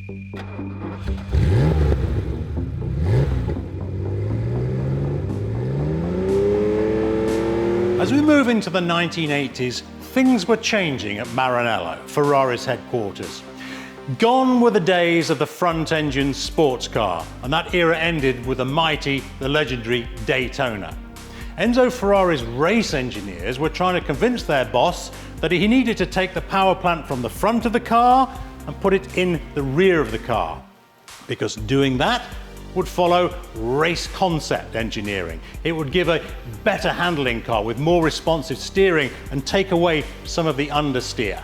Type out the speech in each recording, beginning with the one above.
As we move into the 1980s, things were changing at Maranello, Ferrari's headquarters. Gone were the days of the front-engine sports car, and that era ended with the legendary Daytona. Enzo Ferrari's race engineers were trying to convince their boss that he needed to take the power plant from the front of the car and put it in the rear of the car, because doing that would follow race concept engineering. It would give a better handling car with more responsive steering and take away some of the understeer.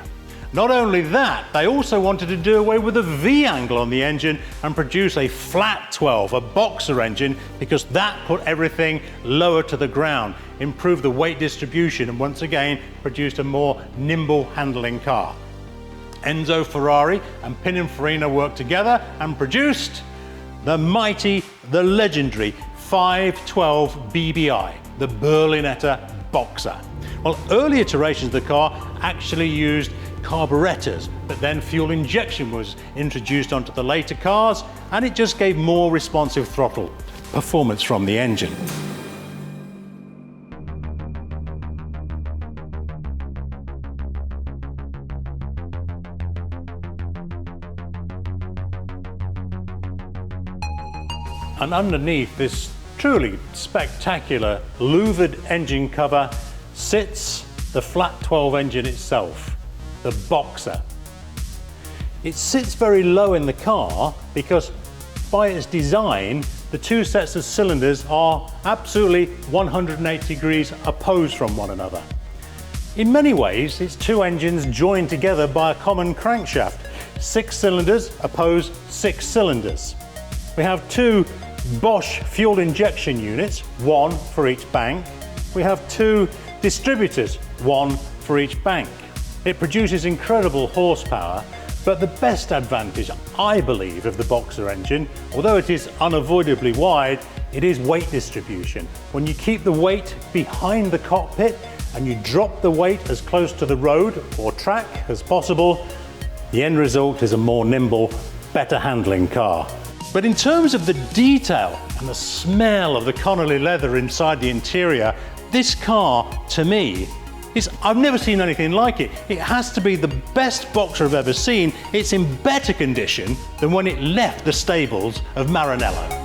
Not only that, they also wanted to do away with the V-angle on the engine and produce a flat 12, a boxer engine, because that put everything lower to the ground, improved the weight distribution, and once again produced a more nimble handling car. Enzo Ferrari and Pininfarina worked together and produced the legendary 512 BBI, the Berlinetta Boxer. Well, early iterations of the car actually used carburetors, but then fuel injection was introduced onto the later cars, and it just gave more responsive throttle performance from the engine. And underneath this truly spectacular louvered engine cover sits the flat 12 engine itself, the Boxer. It sits very low in the car because by its design, the two sets of cylinders are absolutely 180 degrees opposed from one another. In many ways, it's two engines joined together by a common crankshaft. 6 cylinders oppose 6 cylinders. We have two Bosch fuel injection units, one for each bank. We have 2 distributors, one for each bank. It produces incredible horsepower, but the best advantage, I believe, of the Boxer engine, although it is unavoidably wide, it is weight distribution. When you keep the weight behind the cockpit and you drop the weight as close to the road or track as possible, the end result is a more nimble, better handling car. But in terms of the detail and the smell of the Connolly leather inside the interior, this car, to me, I've never seen anything like it. It has to be the best Boxer I've ever seen. It's in better condition than when it left the stables of Maranello.